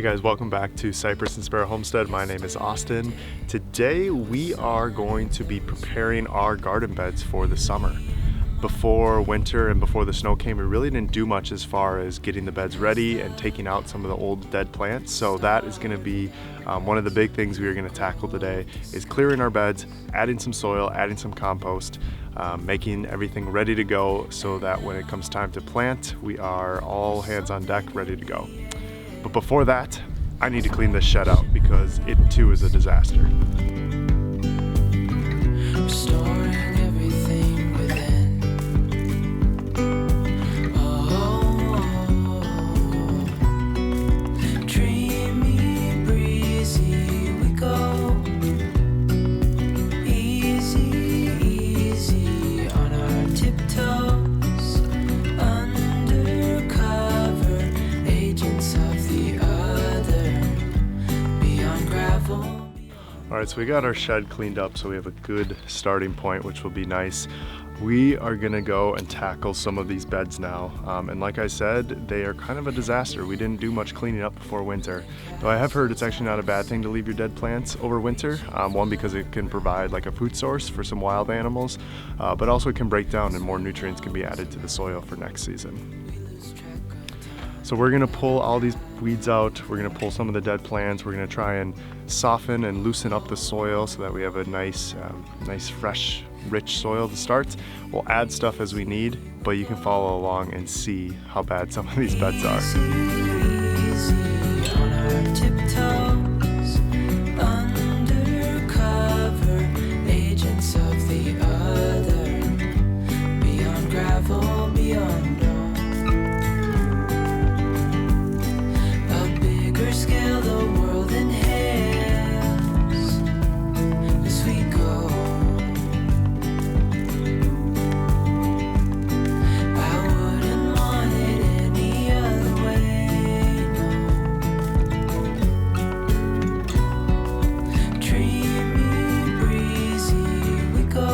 Hey guys, welcome back to Cypress and Sparrow Homestead. My name is Austin. Today we are going to be preparing our garden beds for the summer. Before winter and before the snow came, we really didn't do much as far as getting the beds ready and taking out some of the old dead plants. So that is going to be one of the big things we are going to tackle today, is clearing our beds, adding some soil, adding some compost, making everything ready to go so that when it comes time to plant, we are all hands on deck ready to go. But before that, I need to clean this shed out because it too is a disaster. Restoring everything within. Dreamy, breezy, we go. Easy, easy on our tiptoes. Undercover agents of the other. Beyond gravel. All right, so we got our shed cleaned up, so we have a good starting point, which will be nice. We are gonna go and tackle some of these beds now. And like I said, they are kind of a disaster. We didn't do much cleaning up before winter. Though I have heard it's actually not a bad thing to leave your dead plants over winter. One, because it can provide like a food source for some wild animals, but also it can break down and more nutrients can be added to the soil for next season. So we're gonna pull all these weeds out. We're gonna pull some of the dead plants. We're gonna try and soften and loosen up the soil so that we have a nice, fresh, rich soil to start. We'll add stuff as we need, but you can follow along and see how bad some of these beds are. Easy on our tiptoes. Undercover agents of the other. Beyond gravel, beyond a bigger scale, the world inhales as we go. I wouldn't want it any other way, no. Dreamy, breezy, we go.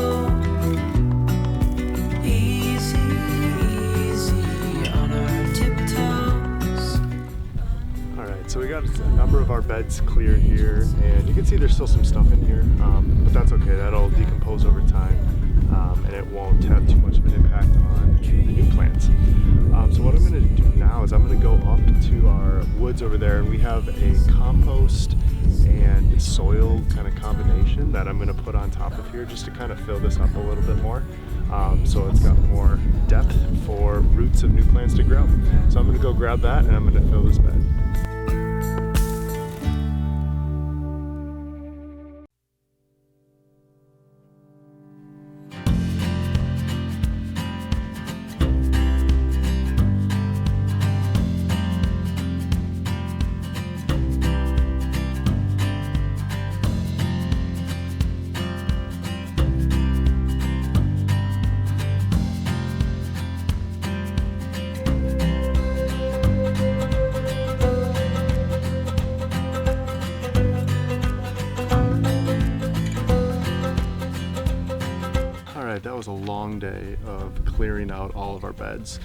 Easy, easy on our tiptoes. All right, so we got a number of our beds cleared here, and you can see there's still some stuff in here, but that's okay. That'll decompose over time, and it won't have too much of an impact on the new plants. So what I'm going to do now is I'm going to go up to our woods over there, and we have a compost and soil kind of combination that I'm going to put on top of here just to kind of fill this up a little bit more. So it's got more depth for roots of new plants to grow. So I'm going to go grab that and I'm going to fill this bed. That was a long day of clearing out all of our beds.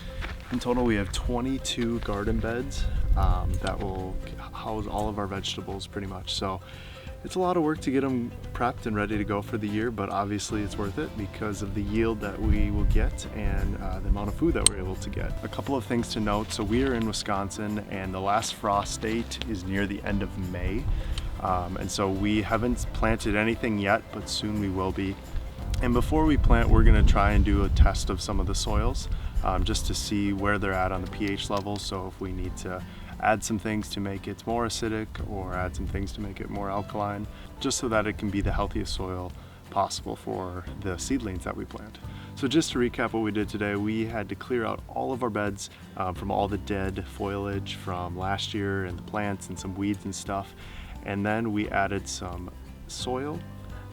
In total, we have 22 garden beds that will house all of our vegetables pretty much. So it's a lot of work to get them prepped and ready to go for the year, but obviously it's worth it because of the yield that we will get and the amount of food that we're able to get. A couple of things to note. So we are in Wisconsin and the last frost date is near the end of May. And so we haven't planted anything yet, but soon we will be. And before we plant, we're gonna try and do a test of some of the soils just to see where they're at on the pH level. So if we need to add some things to make it more acidic or add some things to make it more alkaline, just so that it can be the healthiest soil possible for the seedlings that we plant. So just to recap what we did today, we had to clear out all of our beds from all the dead foliage from last year and the plants and some weeds and stuff. And then we added some soil,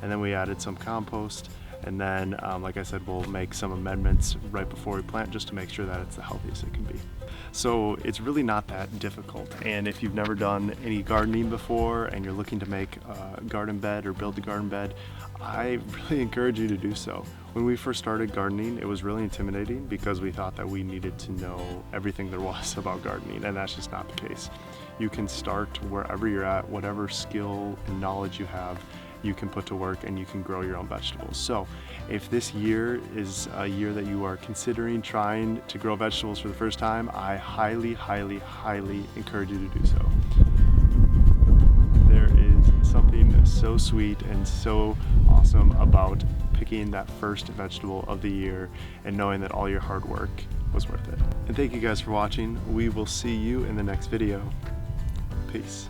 and then we added some compost. And then, like I said, we'll make some amendments right before we plant just to make sure that it's the healthiest it can be. So it's really not that difficult. And if you've never done any gardening before and you're looking to make a garden bed or build a garden bed, I really encourage you to do so. When we first started gardening, it was really intimidating because we thought that we needed to know everything there was about gardening, and that's just not the case. you can start wherever you're at, whatever skill and knowledge you have, you can put to work and you can grow your own vegetables. So if this year is a year that you are considering trying to grow vegetables for the first time, I highly, highly, highly encourage you to do so. There is something so sweet and so awesome about picking that first vegetable of the year and knowing that all your hard work was worth it. And thank you guys for watching. We will see you in the next video. Peace.